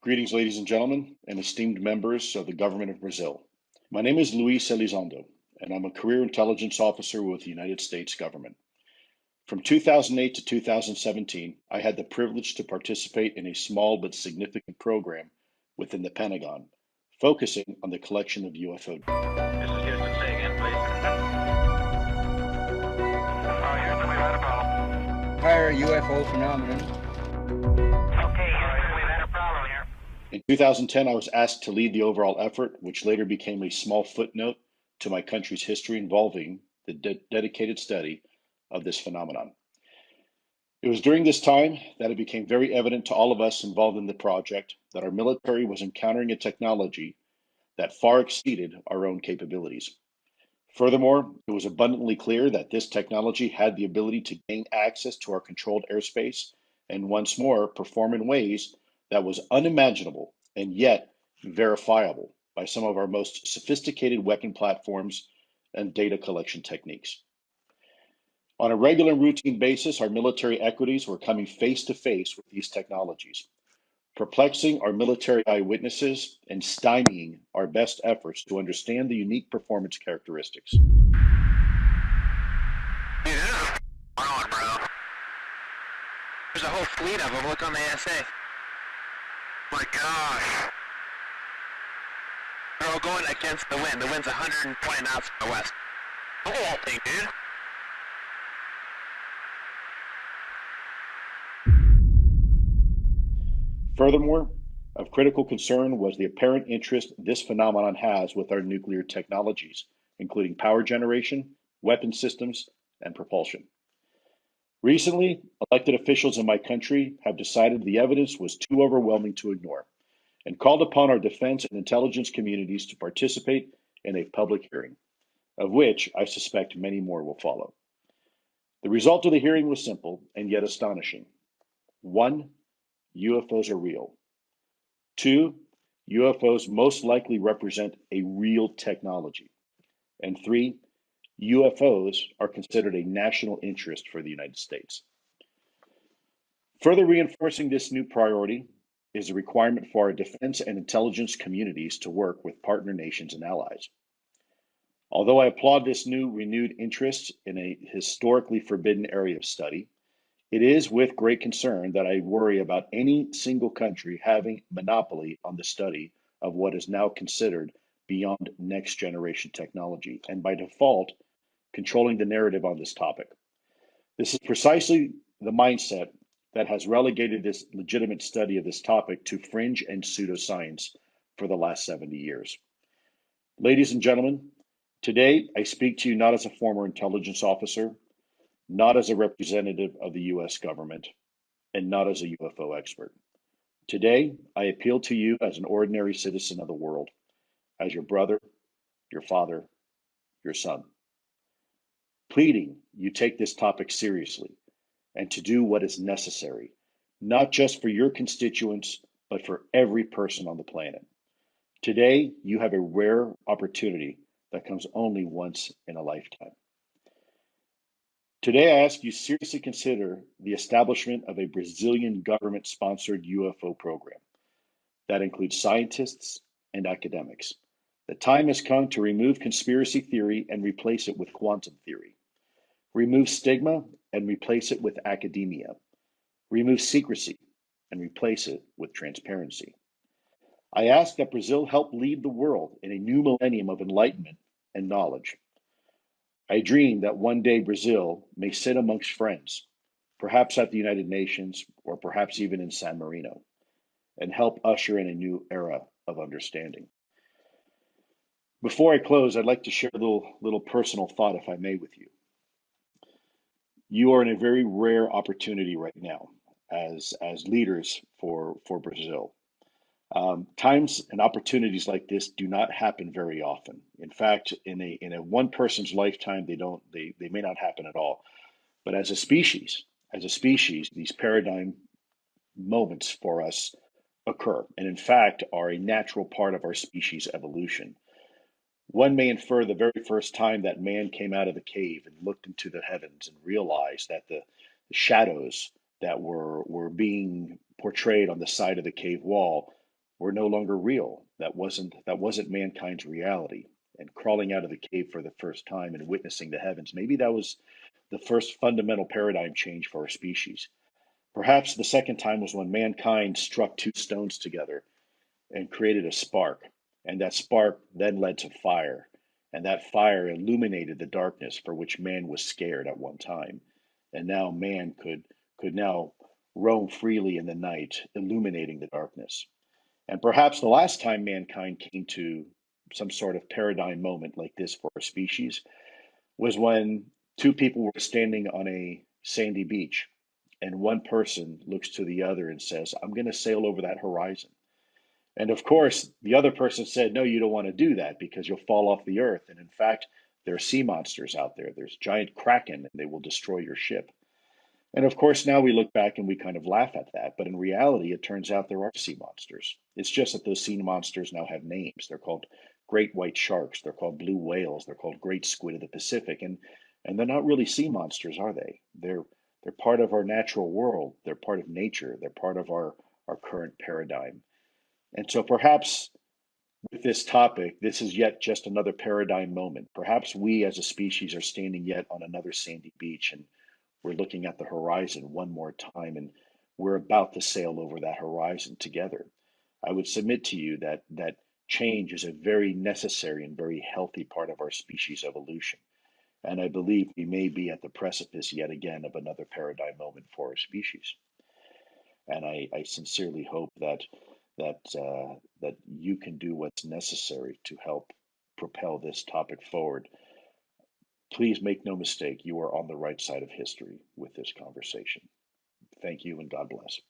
Greetings, ladies and gentlemen, and esteemed members of the Government of Brazil. My name is Luiz Elizondo, and I'm a career intelligence officer with the United States government. From 2008 to 2017, I had the privilege to participate in a small but significant program within the Pentagon, focusing on the collection of UFO. This is Houston. Say again, please. Houston, we've had a problem. Higher UFO phenomenon. Okay, Houston, we've had a problem here. In 2010, I was asked to lead the overall effort, which later became a small footnote to my country's history involving the dedicated study of this phenomenon. It was during this time that it became very evident to all of us involved in the project that our military was encountering a technology that far exceeded our own capabilities. Furthermore, it was abundantly clear that this technology had the ability to gain access to our controlled airspace and once more perform in ways that was unimaginable and yet verifiable by some of our most sophisticated weapon platforms and data collection techniques. On a regular and routine basis, our military equities were coming face to face with these technologies, perplexing our military eyewitnesses and stymieing our best efforts to understand the unique performance characteristics. Dude, this is on, bro. There's a whole fleet of them. Look on the ASA. My gosh. They're all going against the wind. The wind's 120 knots from the west. The whole thing, dude. Furthermore, of critical concern was the apparent interest this phenomenon has with our nuclear technologies, including power generation, weapon systems, and propulsion. Recently, elected officials in my country have decided the evidence was too overwhelming to ignore and called upon our defense and intelligence communities to participate in a public hearing, of which I suspect many more will follow. The result of the hearing was simple and yet astonishing. 1. UFOs are real. 2. UFOs most likely represent a real technology. And 3. UFOs are considered a national interest for the United States. Further reinforcing this new priority is a requirement for our defense and intelligence communities to work with partner nations and allies. Although I applaud this new renewed interest in a historically forbidden area of study, it is with great concern that I worry about any single country having monopoly on the study of what is now considered beyond next generation technology, and by default, controlling the narrative on this topic. This is precisely the mindset that has relegated this legitimate study of this topic to fringe and pseudoscience for the last 70 years. Ladies and gentlemen, today I speak to you not as a former intelligence officer, not as a representative of the US government, and not as a UFO expert. Today, I appeal to you as an ordinary citizen of the world, as your brother, your father, your son, pleading you take this topic seriously and to do what is necessary, not just for your constituents, but for every person on the planet. Today, you have a rare opportunity that comes only once in a lifetime. Today, I ask you seriously consider the establishment of a Brazilian government-sponsored UFO program that includes scientists and academics. The time has come to remove conspiracy theory and replace it with quantum theory. Remove stigma and replace it with academia. Remove secrecy and replace it with transparency. I ask that Brazil help lead the world in a new millennium of enlightenment and knowledge. I dream that one day Brazil may sit amongst friends, perhaps at the United Nations or perhaps even in San Marino, and help usher in a new era of understanding. Before I close, I'd like to share a little personal thought, if I may, with you. You are in a very rare opportunity right now as leaders for Brazil. Times and opportunities like this do not happen very often. In fact, in a one person's lifetime, they may not happen at all. But as a species, these paradigm moments for us occur, and in fact are a natural part of our species evolution. One may infer the very first time that man came out of the cave and looked into the heavens and realized that the shadows that were being portrayed on the side of the cave wall were no longer real. That wasn't mankind's reality. And crawling out of the cave for the first time and witnessing the heavens, maybe that was the first fundamental paradigm change for our species. Perhaps the second time was when mankind struck two stones together and created a spark. And that spark then led to fire. And that fire illuminated the darkness for which man was scared at one time. And now man could now roam freely in the night, illuminating the darkness. And perhaps the last time mankind came to some sort of paradigm moment like this for a species was when two people were standing on a sandy beach, and one person looks to the other and says, I'm going to sail over that horizon. And of course, the other person said, no, you don't want to do that because you'll fall off the earth. And in fact, there are sea monsters out there. There's giant kraken, and they will destroy your ship. And of course, now we look back and we kind of laugh at that. But in reality, it turns out there are sea monsters. It's just that those sea monsters now have names. They're called great white sharks. They're called blue whales. They're called great squid of the Pacific. And they're not really sea monsters, are they? They're part of our natural world. They're part of nature. They're part of our current paradigm. And so perhaps with this topic, this is yet just another paradigm moment. Perhaps we as a species are standing yet on another sandy beach, and we're looking at the horizon one more time, and we're about to sail over that horizon together. I would submit to you that change is a very necessary and very healthy part of our species evolution. And I believe we may be at the precipice yet again of another paradigm moment for our species. And I sincerely hope that you can do what's necessary to help propel this topic forward. Please make no mistake, you are on the right side of history with this conversation. Thank you and God bless.